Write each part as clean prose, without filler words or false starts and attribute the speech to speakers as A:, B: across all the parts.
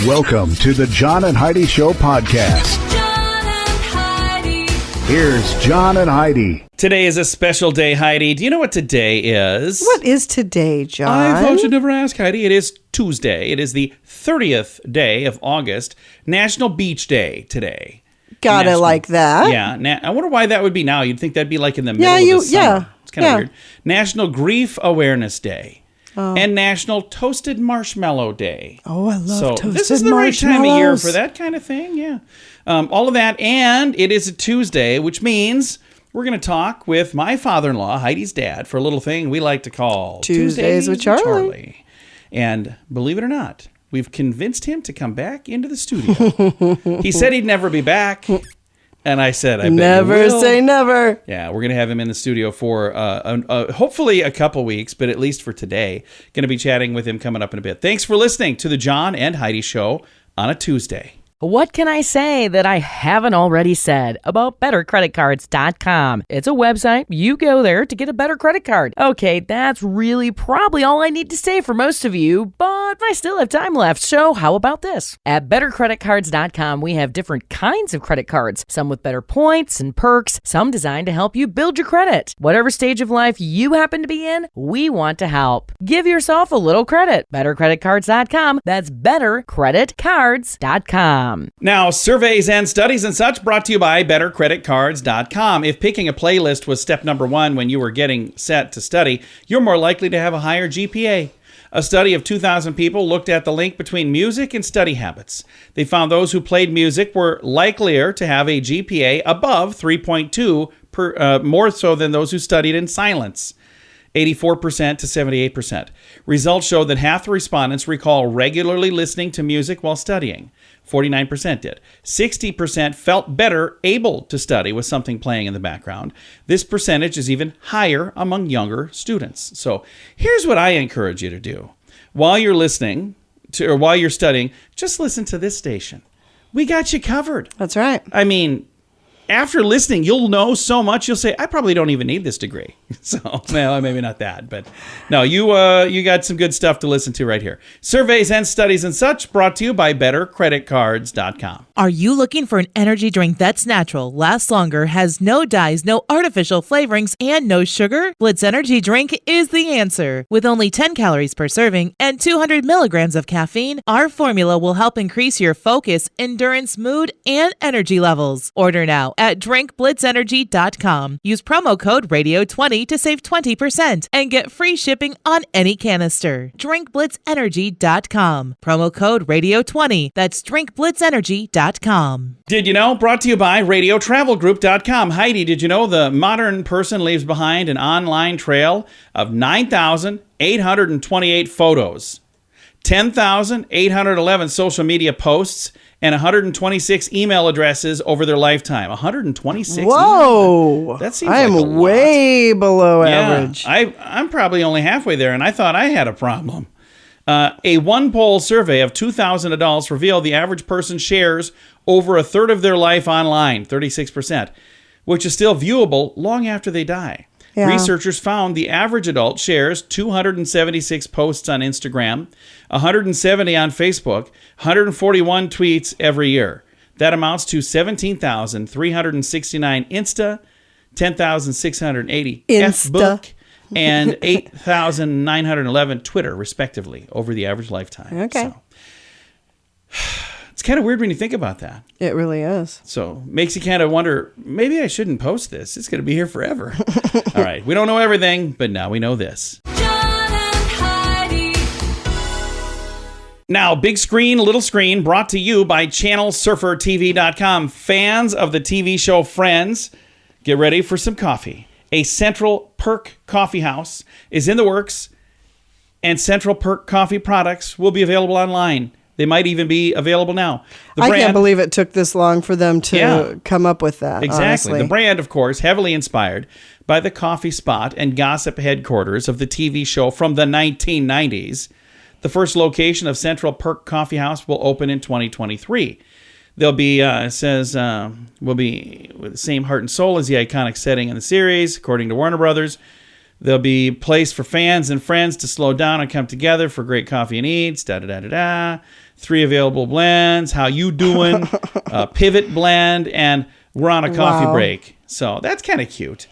A: Welcome to the John and Heidi Show podcast.
B: John and Heidi.
A: Here's John and Heidi.
C: Today is a special day, Heidi. Do you know what today is?
D: What is today, John?
C: I thought you'd never ask, Heidi. It is Tuesday. It is the 30th day of August. National Beach Day today.
D: Gotta like that.
C: Yeah. I wonder why that would be now. You'd think that'd be like in the middle of the summer.
D: Yeah.
C: It's kind of weird. National Grief Awareness Day. And National Toasted Marshmallow Day.
D: Oh, I love toasted marshmallows.
C: This is the right time of year for that kind of thing, yeah. All of that, and it is a Tuesday, which means we're going to talk with my father-in-law, Heidi's dad, for a little thing we like to call
D: Tuesdays with Charlie.
C: And believe it or not, we've convinced him to come back into the studio. He said he'd never be back. And I said, I bet
D: never
C: you will.
D: say never.
C: Yeah, we're going to have him in the studio for hopefully a couple weeks, but at least for today. Going to be chatting with him coming up in a bit. Thanks for listening to the John and Heidi Show on a Tuesday.
E: What can I say that I haven't already said about bettercreditcards.com? It's a website. You go there to get a better credit card. Okay, that's really probably all I need to say for most of you, but I still have time left, so how about this? At bettercreditcards.com, we have different kinds of credit cards, some with better points and perks, some designed to help you build your credit. Whatever stage of life you happen to be in, we want to help. Give yourself a little credit. Bettercreditcards.com. That's bettercreditcards.com.
C: Now, surveys and studies and such brought to you by bettercreditcards.com. If picking a playlist was step number one when you were getting set to study, you're more likely to have a higher GPA. A study of 2,000 people looked at the link between music and study habits. They found those who played music were likelier to have a GPA above 3.2, more so than those who studied in silence. 84% to 78%. Results showed that half the respondents recall regularly listening to music while studying. 49% did. 60% felt better able to study with something playing in the background. This percentage is even higher among younger students. So here's what I encourage you to do. While you're listening to, or while you're studying, just listen to this station. We got you covered.
D: That's right.
C: I mean, after listening, you'll know so much. You'll say, I probably don't even need this degree. So, well, maybe not that. But no, you got some good stuff to listen to right here. Surveys and studies and such brought to you by bettercreditcards.com.
F: Are you looking for an energy drink that's natural, lasts longer, has no dyes, no artificial flavorings, and no sugar? Blitz Energy Drink is the answer. With only 10 calories per serving and 200 milligrams of caffeine, our formula will help increase your focus, endurance, mood, and energy levels. Order now at drinkblitzenergy.com. Use promo code RADIO20 to save 20% and get free shipping on any canister. drinkblitzenergy.com. Promo code RADIO20. That's drinkblitzenergy.com.
C: Did you know? Brought to you by radiotravelgroup.com. Heidi, did you know the modern person leaves behind an online trail of 9,828 photos, 10,811 social media posts, and 126 email addresses over their lifetime. 126?
D: Whoa!
C: That seems
D: I am
C: like a lot.
D: way below average.
C: I'm probably only halfway there, and I thought I had a problem. A one-poll survey of 2,000 adults revealed the average person shares over a third of their life online, 36%, which is still viewable long after they die.
D: Yeah.
C: Researchers found the average adult shares 276 posts on Instagram, 170 on Facebook, 141 tweets every year. That amounts to 17,369 Insta, 10,680 Facebook, and 8,911 Twitter, respectively, over the average lifetime.
D: Okay.
C: So, it's kind of weird when you think about that.
D: It really is.
C: So makes you kind of wonder, maybe I shouldn't post this. It's going to be here forever. All right. We don't know everything, but now we know this.
B: John and Heidi.
C: Now, big screen, little screen, brought to you by ChannelSurferTV.com. Fans of the TV show Friends, get ready for some coffee. A Central Perk coffee house is in the works, and Central Perk coffee products will be available online. They might even be available now.
D: I can't believe it took this long for them to come up with that.
C: Exactly.
D: Honestly.
C: The brand, of course, heavily inspired by the coffee spot and gossip headquarters of the TV show from the 1990s. The first location of Central Perk Coffee House will open in 2023. They'll be, will be with the same heart and soul as the iconic setting in the series, according to Warner Brothers. There'll be place for fans and friends to slow down and come together for great coffee and eats. 3 available blends. How you doing? Pivot blend, and we're on a coffee break. So that's kind of cute.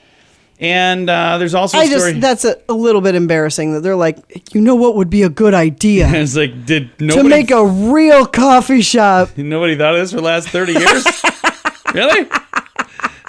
C: And there's also a story.
D: That's a little bit embarrassing that they're like, you know what would be a good idea?
C: It's like, did nobody
D: to make a real coffee shop.
C: Nobody thought of this for the last 30 years? Really?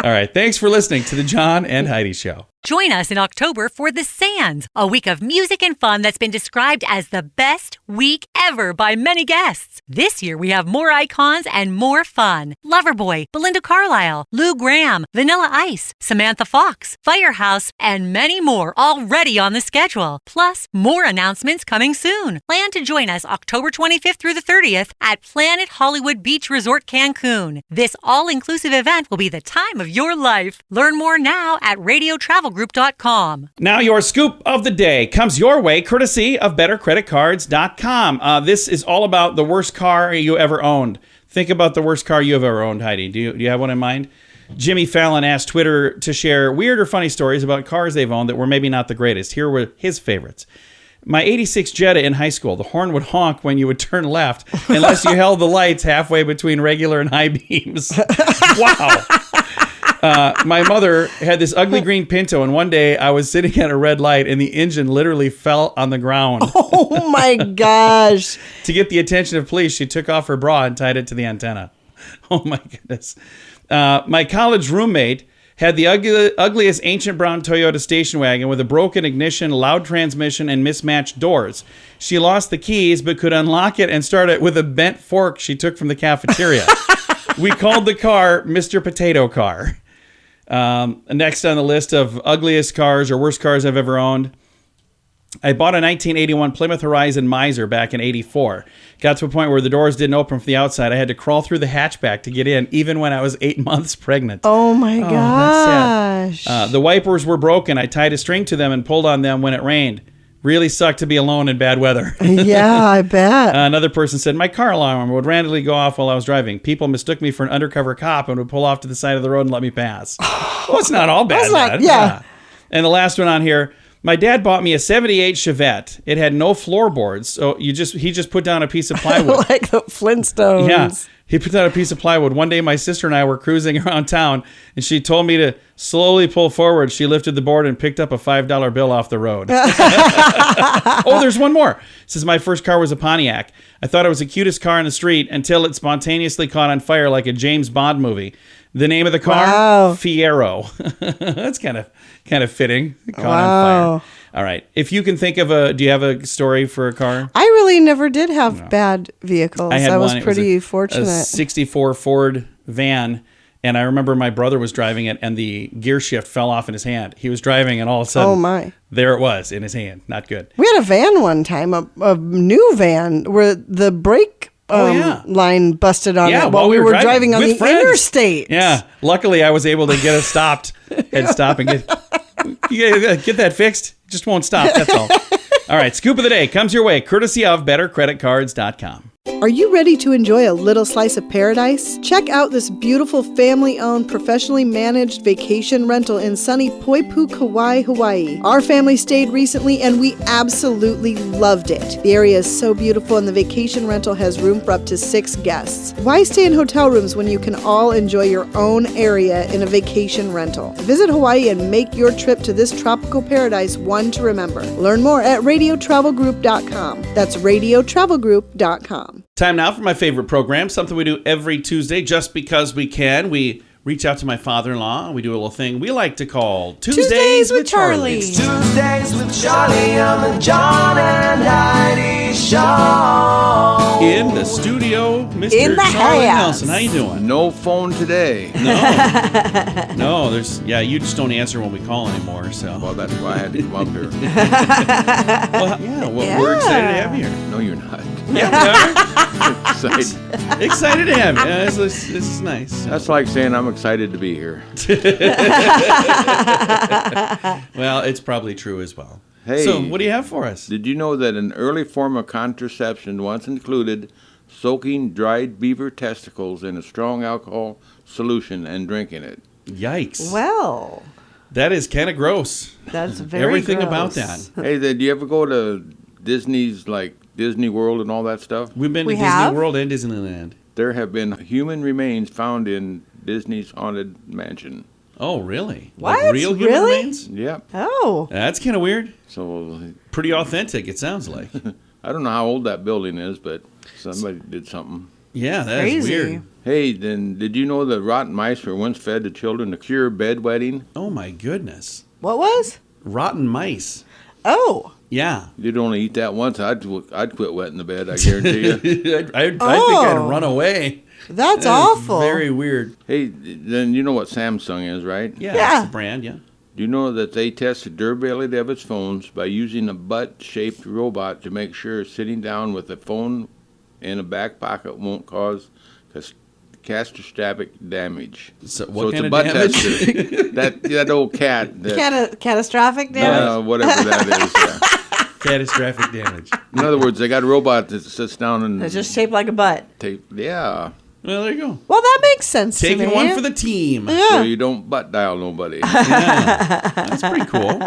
C: All right. Thanks for listening to the John and Heidi Show.
G: Join us in October for The Sands, a week of music and fun that's been described as the best week ever by many guests. This year, we have more icons and more fun. Loverboy, Belinda Carlisle, Lou Gramm, Vanilla Ice, Samantha Fox, Firehouse, and many more already on the schedule. Plus, more announcements coming soon. Plan to join us October 25th through the 30th at Planet Hollywood Beach Resort Cancun. This all-inclusive event will be the time of your life. Learn more now at radiotravelgroup.com.
C: Now your scoop of the day comes your way courtesy of bettercreditcards.com. This is all about the worst car you ever owned. Think about the worst car you've ever owned, Heidi. Do you have one in mind? Jimmy Fallon asked Twitter to share weird or funny stories about cars they've owned that were maybe not the greatest. Here were his favorites. My 86 Jetta in high school, the horn would honk when you would turn left unless you held the lights halfway between regular and high beams. Wow. My mother had this ugly green Pinto, and one day I was sitting at a red light, and the engine literally fell on the ground.
D: Oh, my gosh.
C: To get the attention of police, she took off her bra and tied it to the antenna. Oh, my goodness. My college roommate had the ugliest ancient brown Toyota station wagon with a broken ignition, loud transmission, and mismatched doors. She lost the keys, but could unlock it and start it with a bent fork she took from the cafeteria. We called the car Mr. Potato Car. Next on the list of ugliest cars or worst cars I've ever owned, I bought a 1981 Plymouth Horizon Miser back in 84. Got to a point where the doors didn't open from the outside. I had to crawl through the hatchback to get in, even when I was 8 months pregnant.
D: Oh my gosh.
C: That's sad. The wipers were broken. I tied a string to them and pulled on them when it rained. Really sucked to be alone in bad weather.
D: Yeah, I bet.
C: Another person said, my car alarm would randomly go off while I was driving. People mistook me for an undercover cop and would pull off to the side of the road and let me pass. Well, it's not all bad.
D: Yeah.
C: And the last one on here, my dad bought me a 78 Chevette. It had no floorboards, so he just put down a piece of plywood.
D: Like the Flintstones.
C: Yeah. He put down a piece of plywood. One day, my sister and I were cruising around town, and she told me to slowly pull forward. She lifted the board and picked up a $5 bill off the road. Oh, there's one more. It says, my first car was a Pontiac. I thought it was the cutest car in the street until it spontaneously caught on fire like a James Bond movie. The name of the car?
D: Wow.
C: Fiero. That's kind of fitting. Caught on fire. All right. If you can think of do you have a story for a car?
D: I really never did have bad vehicles. I was pretty fortunate.
C: A 64 Ford van, and I remember my brother was driving it, and the gear shift fell off in his hand. He was driving, and all of a sudden,
D: oh my,
C: there it was in his hand. Not good.
D: We had a van one time, a new van, where the brake line busted on it while we were driving on the interstate.
C: Yeah. Luckily, I was able to get it stopped and stop and get that fixed. Just won't stop. That's all. All right. Scoop of the day comes your way courtesy of bettercreditcards.com.
D: Are you ready to enjoy a little slice of paradise? Check out this beautiful family-owned, professionally managed vacation rental in sunny Poipu, Kauai, Hawaii. Our family stayed recently and we absolutely loved it. The area is so beautiful and the vacation rental has room for up to 6 guests. Why stay in hotel rooms when you can all enjoy your own area in a vacation rental? Visit Hawaii and make your trip to this tropical paradise one to remember. Learn more at radiotravelgroup.com. That's radiotravelgroup.com.
C: Time now for my favorite program, something we do every Tuesday just because we can. We reach out to my father-in-law, and we do a little thing we like to call Tuesdays with Charlie.
H: It's Tuesdays with Charlie on the John and Heidi Show.
C: In the studio, Mr.
D: In the
C: Charlie
D: house.
C: Nelson. How you doing?
I: No phone today.
C: No, you just don't answer when we call anymore. So.
I: Well, that's why I had to come up here.
C: We're excited to have you here.
I: No, you're not.
C: Yeah, we are.
I: Excited.
C: Excited to have you. This is nice.
I: That's like saying I'm excited to be here.
C: Well, it's probably true as well.
I: Hey,
C: so what do you have for us?
I: Did you know that an early form of contraception once included soaking dried beaver testicles in a strong alcohol solution and drinking it?
C: Yikes.
D: Well,
C: That is kind of gross.
D: That's very
C: Everything
D: gross.
C: about that.
I: Hey, did you ever go to Disney's, like Disney World and all that stuff?
C: We've been to
D: We
C: Disney
D: have?
C: World and Disneyland.
I: There have been human remains found in Disney's Haunted Mansion.
C: Oh, really?
D: What?
C: Like real human
D: Really?
C: remains?
I: Yep.
D: Oh.
C: That's kind of weird.
I: So
C: Pretty authentic, it sounds like.
I: I don't know how old that building is, but somebody did something.
C: Yeah, that is
D: Crazy.
C: weird.
I: Hey, then did you know that rotten mice were once fed to children to cure bedwetting?
C: Oh, my goodness.
D: What was?
C: Rotten mice.
D: Oh.
C: Yeah.
I: You'd only eat that once, I'd quit wetting the bed, I guarantee you.
C: I think
D: Oh.
C: I'd run away.
D: That's
C: That is
D: awful.
C: Very weird.
I: Hey, then you know what Samsung is, right?
C: Yeah,
D: Yeah.
C: that's the brand, yeah.
I: Do you know that they test the durability of its phones by using a butt-shaped robot to make sure sitting down with a phone in a back pocket won't cause catastrophic damage?
C: So what
I: it's
C: kind
I: a
C: of
I: butt
C: damage?
I: tester. that old cat. That,
D: Catastrophic damage?
I: whatever that is. Yeah.
C: Catastrophic damage.
I: In other words, they got a robot that sits down and
D: It's just shaped like a butt.
I: yeah.
C: Well, there you go.
D: Well, that makes sense to
C: Taking
D: me.
C: one for the team.
I: So you don't butt dial nobody.
C: Yeah, that's pretty cool.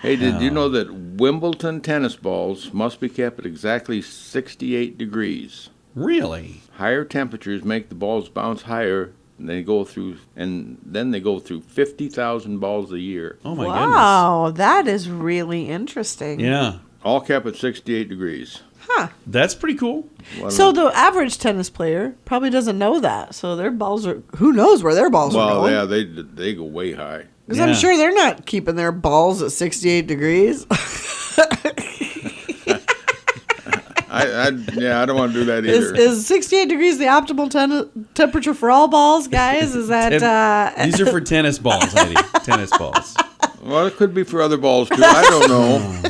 I: Hey, did you know that Wimbledon tennis balls must be kept at exactly 68 degrees?
C: Really?
I: Higher temperatures make the balls bounce higher, and then they go through 50,000 balls a year.
C: Oh my
D: Wow, that is really interesting.
C: goodness. Yeah,
I: All kept at 68 degrees.
D: Huh.
C: that's pretty cool.
D: So the average tennis player probably doesn't know that. So their balls are, who knows where their balls are
I: Well,
D: going?
I: yeah, they go way high.
D: Because I'm
C: Yeah.
D: sure they're not keeping their balls at 68 degrees.
I: I don't want to do that either.
D: Is 68 degrees the optimal temperature for all balls, guys? Is that...
C: These are for tennis balls, Heidi. Tennis balls.
I: Well, it could be for other balls too. I don't know.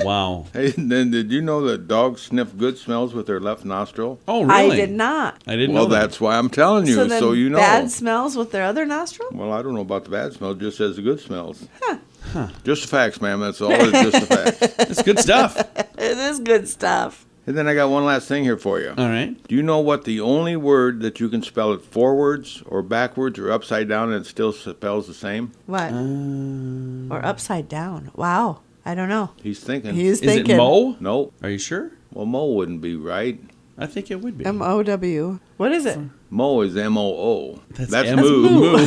C: Wow.
I: Hey, then did you know that dogs sniff good smells with their left nostril?
C: Oh,
D: I
C: really?
D: did not.
C: I didn't
I: Well,
C: know that.
I: that's why I'm telling you,
D: So then
I: so you know.
D: bad smells with their other nostril?
I: Well, I don't know about the bad smell, just as the good smells. Just the facts, ma'am. That's all. It's just the facts.
C: That's good stuff.
D: It is good stuff.
I: And then I got one last thing here for you.
C: All right.
I: Do you know what the only word that you can spell it forwards or backwards or upside down and it still spells the same?
D: What? Or upside down. Wow. I don't know.
I: He's thinking.
C: Is
D: He's thinking.
C: it Mo?
I: Nope.
C: Are you sure?
I: Well, Mo wouldn't be right.
C: I think it would be.
D: M-O-W. What is it?
I: Mo is M-O-O. That's
C: M-
I: moo.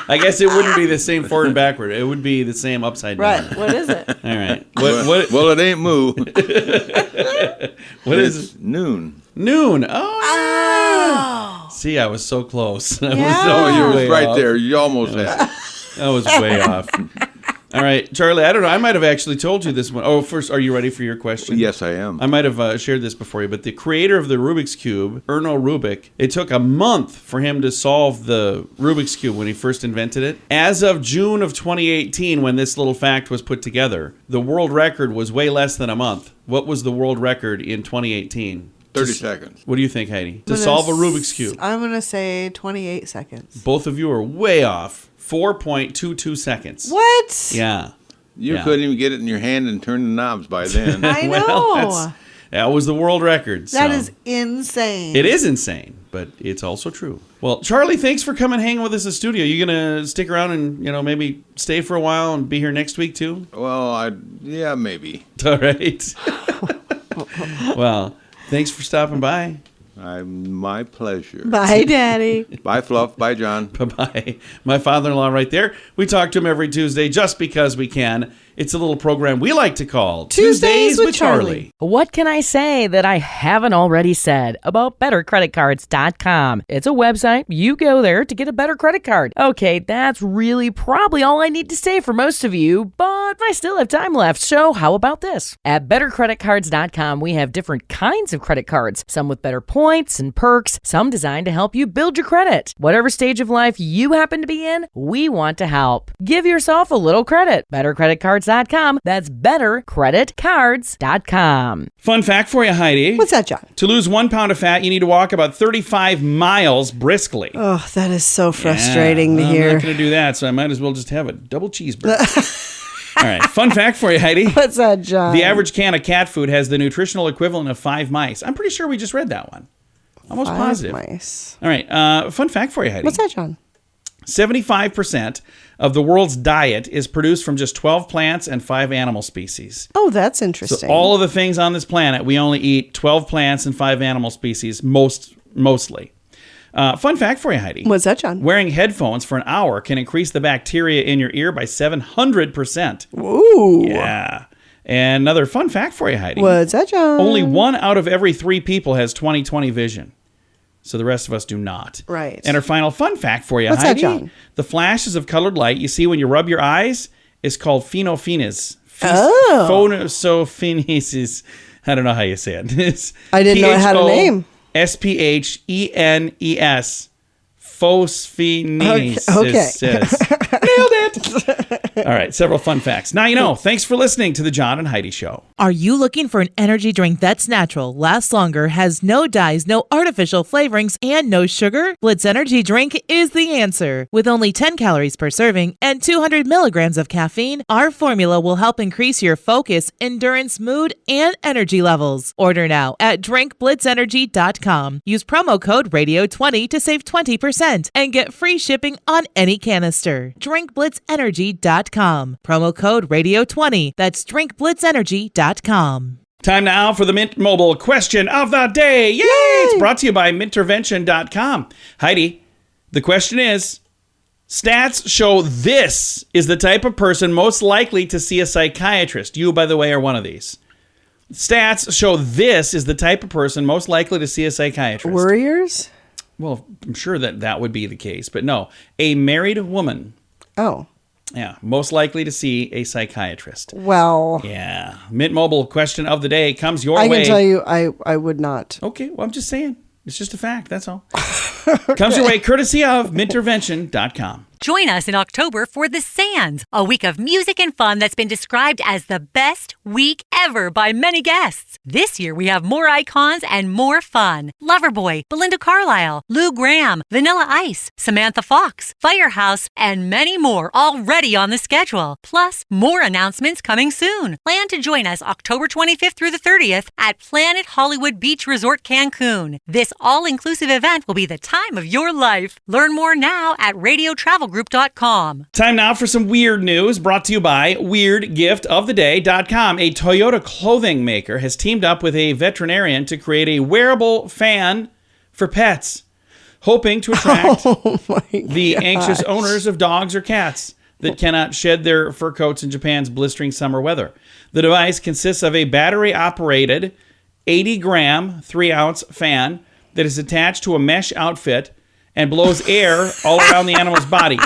C: I guess it wouldn't be the same forward and backward. It would be the same upside down.
D: Right. What is it?
C: All right. What
I: Well, it ain't moo.
C: what is
I: It's noon.
C: Noon. Oh. See, I was so close. I
D: Yeah.
I: Oh, you was
C: way
I: right
C: off.
I: there. You almost had it.
C: I was way off. All right, Charlie, I don't know. I might have actually told you this one. Oh, first, are you ready for your question?
I: Yes, I am.
C: I might have shared this before you, but the creator of the Rubik's Cube, Erno Rubik, it took a month for him to solve the Rubik's Cube when he first invented it. As of June of 2018, when this little fact was put together, the world record was way less than a month. What was the world record in 2018?
I: 30 seconds.
C: What do you think, Heidi? To
D: I'm gonna
C: solve a Rubik's Cube.
D: I'm going to say 28 seconds.
C: Both of you are way off. 4.22 seconds.
D: What?
C: Yeah.
I: You
C: Yeah.
I: couldn't even get it in your hand and turn the knobs by then.
D: I know.
C: Well, that was the world record.
D: That
C: so.
D: is insane.
C: It is insane, but it's also true. Well, Charlie, thanks for coming hanging with us in the studio. You gonna stick around and maybe stay for a while and be here next week too?
I: Well, yeah, maybe.
C: All right. Well, thanks for stopping by.
I: My pleasure.
D: Bye, Daddy.
I: Bye, Fluff. Bye, John.
C: Bye-bye. My father-in-law right there. We talk to him every Tuesday just because we can. It's a little program we like to call
D: Tuesdays with Charlie.
E: What can I say that I haven't already said about bettercreditcards.com? It's a website. You go there to get a better credit card. Okay, that's really probably all I need to say for most of you, but I still have time left, so how about this? At bettercreditcards.com, we have different kinds of credit cards, some with better points and perks, some designed to help you build your credit. Whatever stage of life you happen to be in, we want to help. Give yourself a little credit. Bettercreditcards.com. That's bettercreditcards.com.
C: Fun fact for you, Heidi.
D: What's that, John?
C: To lose 1 pound of fat, you need to walk about 35 miles briskly.
D: Oh, that is so frustrating to
C: I'm
D: hear.
C: not going to do that, so I might as well just have a double cheeseburger. All right, fun fact for you, Heidi.
D: What's that, John?
C: The average can of cat food has the nutritional equivalent of 5 mice. I'm pretty sure we just read that one. Almost
D: 5
C: positive.
D: mice.
C: All right, fun fact for you, Heidi.
D: What's that, John?
C: 75% of the world's diet is produced from just 12 plants and 5 animal species.
D: Oh, that's
C: So
D: interesting.
C: all of the things on this planet, we only eat 12 plants and 5 animal species, mostly. Fun fact for you, Heidi.
D: What's that, John?
C: Wearing headphones for an hour can increase the bacteria in your ear by 700%.
D: Ooh.
C: Yeah. And another fun fact for you, Heidi.
D: What's that, John?
C: Only 1 out of every 3 people has 20/20 vision. So the rest of us do not.
D: Right.
C: And our final fun fact for you,
D: What's that,
C: Heidi.
D: John?
C: The flashes of colored light you see when you rub your eyes is called phenophenes.
D: Oh.
C: Phonophenes. I don't know how you say it. It's
D: I didn't know it had a name.
C: Sphenes. Phosphenes.
D: Okay.
C: Nailed it. All right, several fun facts. Now you know. Thanks for listening to the John and Heidi Show.
F: Are you looking for an energy drink that's natural, lasts longer, has no dyes, no artificial flavorings, and no sugar? Blitz Energy Drink is the answer. With only 10 calories per serving and 200 milligrams of caffeine, our formula will help increase your focus, endurance, mood, and energy levels. Order now at drinkblitzenergy.com. Use promo code RADIO20 to save 20% and get free shipping on any canister. drinkblitzenergy.com. Promo code RADIO20. That's drinkblitzenergy.com.
C: Time now for the Mint Mobile question of the day. Yay! It's brought to you by mintervention.com. Heidi, the question is, stats show this is the type of person most likely to see a psychiatrist. You, by the way, are one of these. Stats show this is the type of person most likely to see a psychiatrist.
D: Worriers?
C: Well, I'm sure that would be the case, but no. A married woman.
D: Oh.
C: Yeah, most likely to see a psychiatrist.
D: Well,
C: Yeah. Mint Mobile question of the day comes your
D: I
C: way.
D: can tell you I would not.
C: Okay, well, I'm just saying. It's just a fact, that's all. Comes your way courtesy of mintervention.com.
G: Join us in October for The Sands, a week of music and fun that's been described as the best week ever by many guests. This year we have more icons and more fun. Loverboy, Belinda Carlisle, Lou Gramm, Vanilla Ice, Samantha Fox, Firehouse, and many more already on the schedule. Plus, more announcements coming soon. Plan to join us October 25th through the 30th at Planet Hollywood Beach Resort Cancun. This all-inclusive event will be the time of your life. Learn more now at radiotravelgroup.com.
C: Time now for some weird news brought to you by WeirdGiftOfTheDay.com. A Toyota clothing maker has teamed up with a veterinarian to create a wearable fan for pets, hoping to attract the anxious owners of dogs or cats that cannot shed their fur coats in Japan's blistering summer weather. The device consists of a battery-operated 80-gram, 3-ounce fan that is attached to a mesh outfit and blows air all around the animal's body.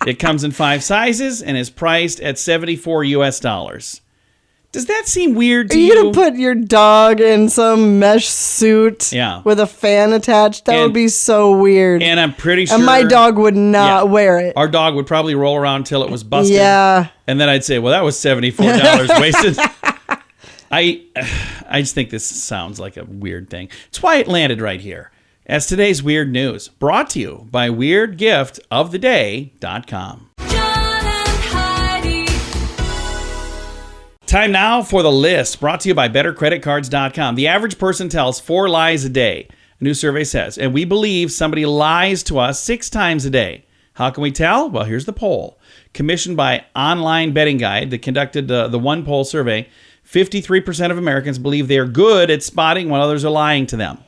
C: It comes in 5 sizes and is priced at $74 US. Does that seem weird to
D: Are
C: you?
D: you going to put your dog in some mesh suit with a fan attached? That would be so weird.
C: And I'm pretty sure...
D: And my dog would not wear it.
C: Our dog would probably roll around until it was busted.
D: Yeah.
C: And then I'd say, well, that was $74 wasted. I just think this sounds like a weird thing. It's why it landed right here as today's weird news, brought to you by WeirdGiftOfTheDay.com.
B: John and Heidi.
C: Time now for the list, brought to you by BetterCreditCards.com. The average person tells 4 lies a day, a new survey says, and we believe somebody lies to us 6 times a day. How can we tell? Well, here's the poll. Commissioned by Online Betting Guide that conducted the one poll survey, 53% of Americans believe they are good at spotting when others are lying to them.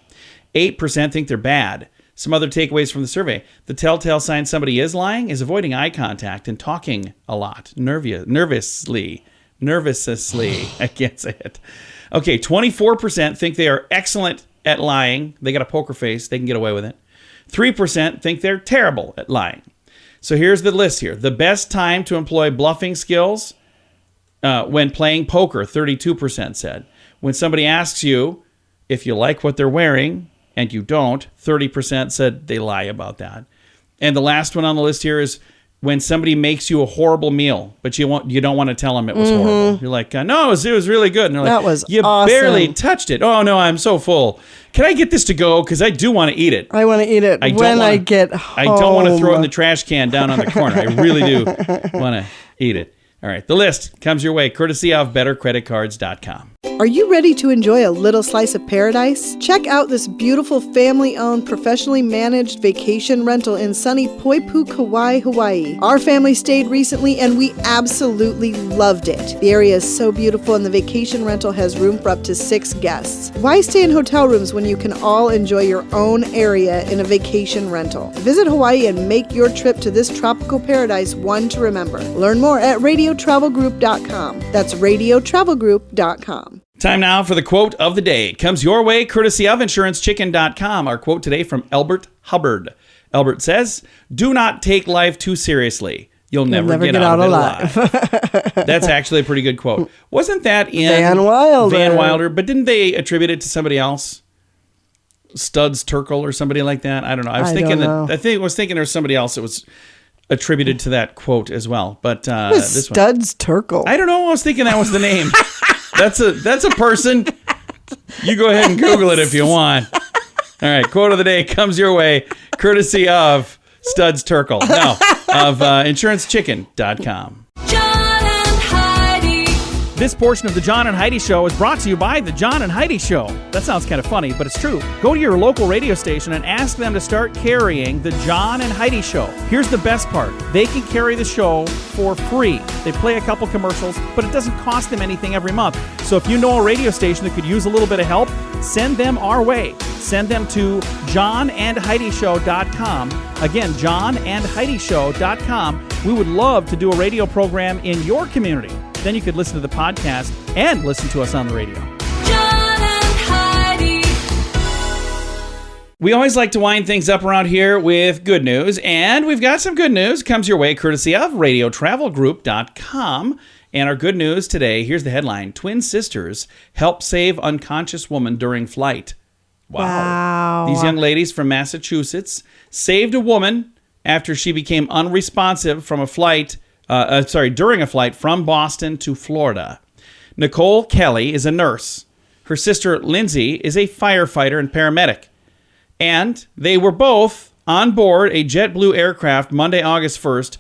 C: 8% think they're bad. Some other takeaways from the survey. The telltale sign somebody is lying is avoiding eye contact and talking a lot. Nervously. I can't say it. Okay, 24% think they are excellent at lying. They got a poker face. They can get away with it. 3% think they're terrible at lying. So here's the list here. The best time to employ bluffing skills when playing poker, 32% said. When somebody asks you if you like what they're wearing and you don't, 30% said they lie about that. And the last one on the list here is when somebody makes you a horrible meal, but you don't want to tell them it was horrible. You're like, no, it was really good. And they're like,
D: That was
C: you
D: awesome.
C: barely touched it. Oh, no, I'm so full. Can I get this to go? Because I do want to eat it.
D: I want to eat it
C: I
D: get home.
C: I don't want to throw it in the trash can down on the corner. I really do want to eat it. All right, the list comes your way courtesy of BetterCreditCards.com.
D: Are you ready to enjoy a little slice of paradise? Check out this beautiful family-owned, professionally managed vacation rental in sunny Poipu, Kauai, Hawaii. Our family stayed recently and we absolutely loved it. The area is so beautiful and the vacation rental has room for up to 6 guests. Why stay in hotel rooms when you can all enjoy your own area in a vacation rental? Visit Hawaii and make your trip to this tropical paradise one to remember. Learn more at radiotravelgroup.com. That's radiotravelgroup.com.
C: Time now for the quote of the day. It comes your way courtesy of InsuranceChicken.com. Our quote today from Albert Hubbard. Albert says, "Do not take life too seriously. You'll never get out of it alive." That's actually a pretty good quote. Wasn't that in
D: Van Wilder?
C: Van Wilder, but didn't they attribute it to somebody else? Studs Terkel or somebody like that? I don't know. I was thinking there's somebody else that was attributed to that quote as well. But this
D: Studs Terkel.
C: I don't know. I was thinking that was the name. That's a person. You go ahead and Google it if you want. All right, quote of the day comes your way, courtesy of Studs Terkel. No, of InsuranceChicken.com.
B: John and Heidi.
C: This portion of the John and Heidi Show is brought to you by the John and Heidi Show. That sounds kind of funny, but it's true. Go to your local radio station and ask them to start carrying the John and Heidi Show. Here's the best part. They can carry the show for free. They play a couple commercials, but it doesn't cost them anything every month. So if you know a radio station that could use a little bit of help, send them our way. Send them to johnandheidishow.com. Again, johnandheidishow.com. We would love to do a radio program in your community. Then you could listen to the podcast and listen to us on the radio.
B: John and Heidi.
C: We always like to wind things up around here with good news, and we've got some good news. Comes your way courtesy of radiotravelgroup.com. And our good news today, here's the headline: Twin sisters help save unconscious woman during flight. Wow. These young ladies from Massachusetts saved a woman after she became unresponsive from during a flight from Boston to Florida. Nicole Kelly is a nurse. Her sister Lindsay is a firefighter and paramedic. And they were both on board a JetBlue aircraft Monday, August 1st,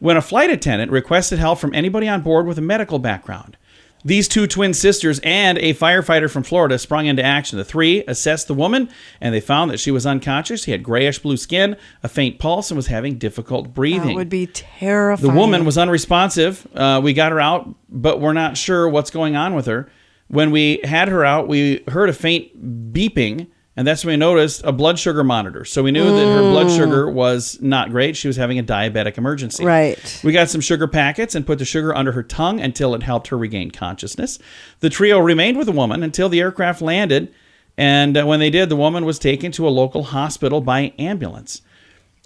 C: when a flight attendant requested help from anybody on board with a medical background. These two twin sisters and a firefighter from Florida sprung into action. The three assessed the woman, and they found that she was unconscious. She had grayish-blue skin, a faint pulse, and was having difficult breathing.
D: That would be terrifying.
C: The woman was unresponsive. We got her out, but we're not sure what's going on with her. When we had her out, we heard a faint beeping, and that's when we noticed a blood sugar monitor. So we knew that her blood sugar was not great. She was having a diabetic emergency.
D: Right.
C: We got some sugar packets and put the sugar under her tongue until it helped her regain consciousness. The trio remained with the woman until the aircraft landed. And when they did, the woman was taken to a local hospital by ambulance.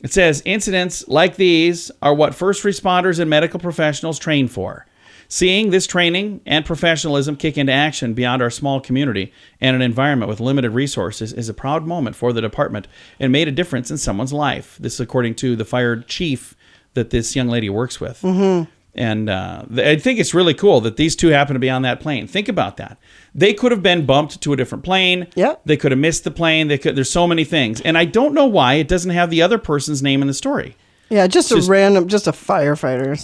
C: It says, incidents like these are what first responders and medical professionals train for. Seeing this training and professionalism kick into action beyond our small community and an environment with limited resources is a proud moment for the department and made a difference in someone's life. This is according to the fired chief that this young lady works with. Mm-hmm. And I think it's really cool that these two happen to be on that plane. Think about that. They could have been bumped to a different plane.
D: Yep.
C: They could have missed the plane. There's so many things. And I don't know why it doesn't have the other person's name in the story.
D: Yeah, just a firefighter.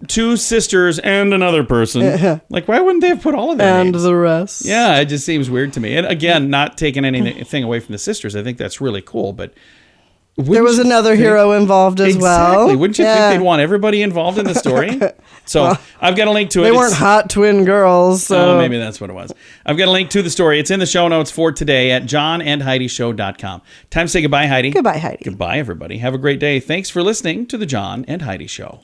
C: Two sisters and another person. Like, why wouldn't they have put all of their names?
D: And the rest.
C: Yeah, it just seems weird to me. And again, not taking anything away from the sisters. I think that's really cool. But
D: there was another hero involved as well.
C: Exactly. Wouldn't you think they'd want everybody involved in the story? So well, I've got a link to it.
D: They weren't hot twin girls. So.
C: Oh, maybe that's what it was. I've got a link to the story. It's in the show notes for today at johnandheidishow.com. Time to say goodbye, Heidi.
D: Goodbye, Heidi.
C: Goodbye, everybody. Have a great day. Thanks for listening to the John and Heidi Show.